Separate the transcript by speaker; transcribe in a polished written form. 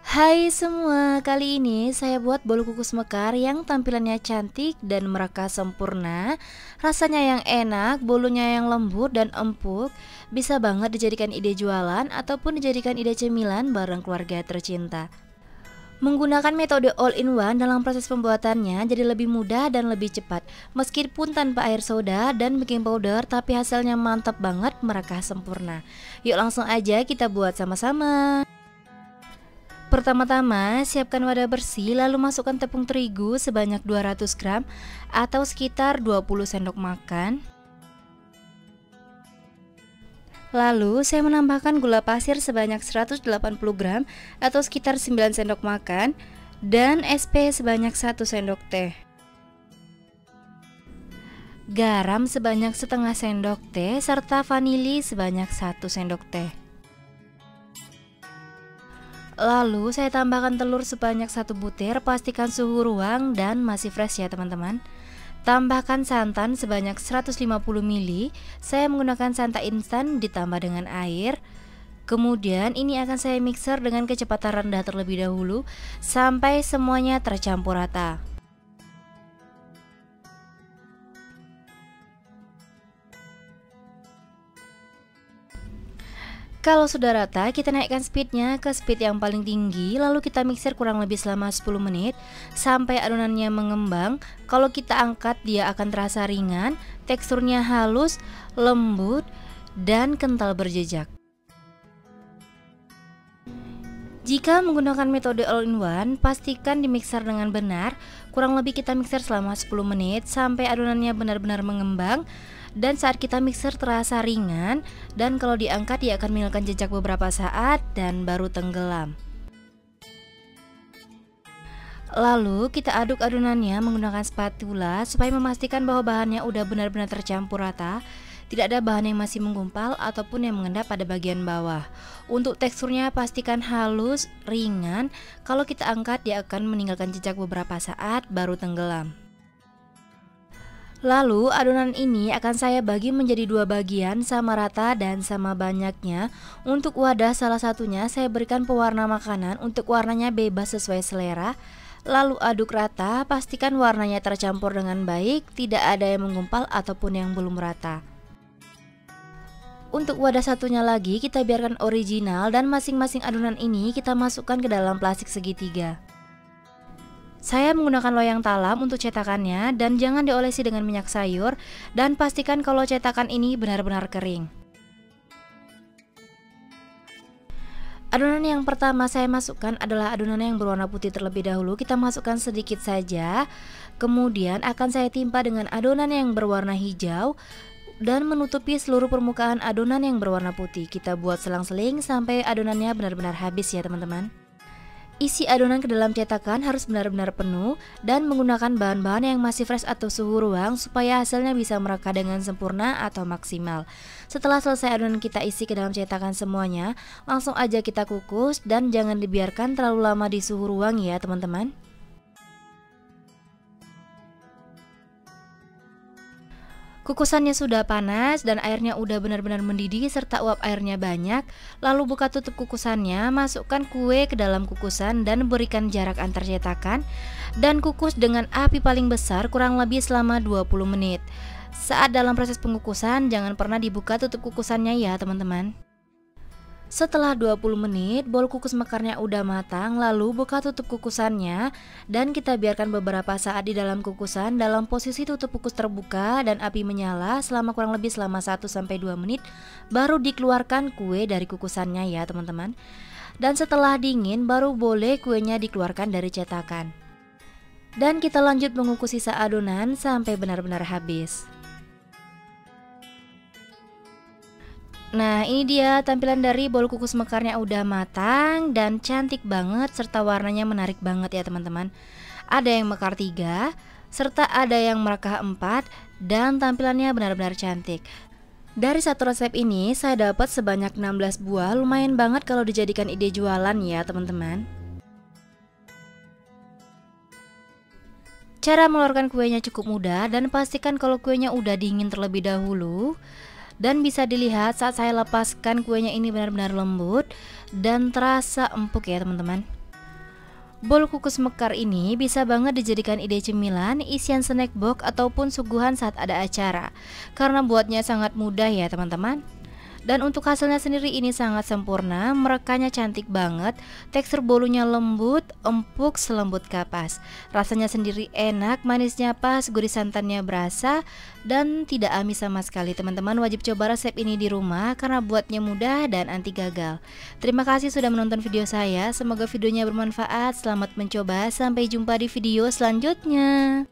Speaker 1: Hai semua, kali ini saya buat bolu kukus mekar yang tampilannya cantik dan mereka sempurna. Rasanya yang enak, bolunya yang lembut dan empuk. Bisa banget dijadikan ide jualan ataupun dijadikan ide cemilan bareng keluarga tercinta. Menggunakan metode all-in-one dalam proses pembuatannya jadi lebih mudah dan lebih cepat. Meskipun tanpa air soda dan baking powder, tapi hasilnya mantap banget, mereka sempurna. Yuk langsung aja kita buat sama-sama. Pertama-tama, siapkan wadah bersih lalu masukkan tepung terigu sebanyak 200 gram atau sekitar 20 sendok makan. Lalu saya menambahkan gula pasir sebanyak 180 gram atau sekitar 9 sendok makan dan SP sebanyak 1 sendok teh. Garam sebanyak setengah sendok teh serta vanili sebanyak 1 sendok teh. Lalu saya tambahkan telur sebanyak 1 butir, pastikan suhu ruang dan masih fresh ya teman-teman. Tambahkan santan sebanyak 150 ml, saya menggunakan santan instan ditambah dengan air. Kemudian ini akan saya mixer dengan kecepatan rendah terlebih dahulu sampai semuanya tercampur rata. Kalau sudah rata, kita naikkan speednya ke speed yang paling tinggi, lalu kita mixer kurang lebih selama 10 menit sampai adonannya mengembang. Kalau kita angkat, dia akan terasa ringan, teksturnya halus, lembut, dan kental berjejak. Jika menggunakan metode all-in-one, pastikan dimixer dengan benar. Kurang lebih kita mixer selama 10 menit sampai adonannya benar-benar mengembang. Dan saat kita mixer terasa ringan, dan kalau diangkat dia akan meninggalkan jejak beberapa saat dan baru tenggelam. Lalu kita aduk adonannya menggunakan spatula supaya memastikan bahwa bahannya udah benar-benar tercampur rata. Tidak ada bahan yang masih menggumpal ataupun yang mengendap pada bagian bawah. Untuk teksturnya pastikan halus, ringan. Kalau kita angkat dia akan meninggalkan jejak beberapa saat baru tenggelam. Lalu adonan ini akan saya bagi menjadi 2 bagian sama rata dan sama banyaknya. Untuk wadah salah satunya saya berikan pewarna makanan untuk warnanya bebas sesuai selera. Lalu aduk rata, pastikan warnanya tercampur dengan baik, tidak ada yang menggumpal ataupun yang belum rata. Untuk wadah satunya lagi kita biarkan original dan masing-masing adonan ini kita masukkan ke dalam plastik segitiga. Saya menggunakan loyang talam untuk cetakannya dan jangan diolesi dengan minyak sayur dan pastikan kalau cetakan ini benar-benar kering. Adonan yang pertama saya masukkan adalah adonan yang berwarna putih terlebih dahulu. Kita masukkan sedikit saja. Kemudian akan saya timpa dengan adonan yang berwarna hijau dan menutupi seluruh permukaan adonan yang berwarna putih. Kita buat selang-seling sampai adonannya benar-benar habis ya teman-teman. Isi adonan ke dalam cetakan harus benar-benar penuh dan menggunakan bahan-bahan yang masih fresh atau suhu ruang supaya hasilnya bisa mereka dengan sempurna atau maksimal. Setelah selesai adonan kita isi ke dalam cetakan semuanya, langsung aja kita kukus dan jangan dibiarkan terlalu lama di suhu ruang ya teman-teman. Kukusannya sudah panas dan airnya udah benar-benar mendidih serta uap airnya banyak. Lalu buka tutup kukusannya, masukkan kue ke dalam kukusan dan berikan jarak antar cetakan. Dan kukus dengan api paling besar kurang lebih selama 20 menit. Saat dalam proses pengukusan jangan pernah dibuka tutup kukusannya ya teman-teman. Setelah 20 menit, bol kukus mekarnya udah matang, lalu buka tutup kukusannya dan kita biarkan beberapa saat di dalam kukusan dalam posisi tutup kukus terbuka dan api menyala selama kurang lebih selama 1-2 menit, baru dikeluarkan kue dari kukusannya ya teman-teman. Dan setelah dingin baru boleh kuenya dikeluarkan dari cetakan. Dan kita lanjut mengukus sisa adonan sampai benar-benar habis. Nah ini dia tampilan dari bol kukus mekarnya udah matang dan cantik banget serta warnanya menarik banget ya teman-teman. Ada yang mekar 3 serta ada yang merekah 4 dan tampilannya benar-benar cantik. Dari satu resep ini saya dapat sebanyak 16 buah, lumayan banget kalau dijadikan ide jualan ya teman-teman. Cara mengeluarkan kuenya cukup mudah dan pastikan kalau kuenya udah dingin terlebih dahulu. Dan bisa dilihat saat saya lepaskan kuenya ini benar-benar lembut dan terasa empuk ya teman-teman. Bol kukus mekar ini bisa banget dijadikan ide cemilan, isian snack box, ataupun suguhan saat ada acara. Karena buatnya sangat mudah ya teman-teman. Dan untuk hasilnya sendiri ini sangat sempurna, merekanya cantik banget, tekstur bolunya lembut, empuk selembut kapas. Rasanya sendiri enak, manisnya pas, gurih santannya berasa, dan tidak amis sama sekali. Teman-teman wajib coba resep ini di rumah karena buatnya mudah dan anti gagal. Terima kasih sudah menonton video saya, semoga videonya bermanfaat. Selamat mencoba, sampai jumpa di video selanjutnya.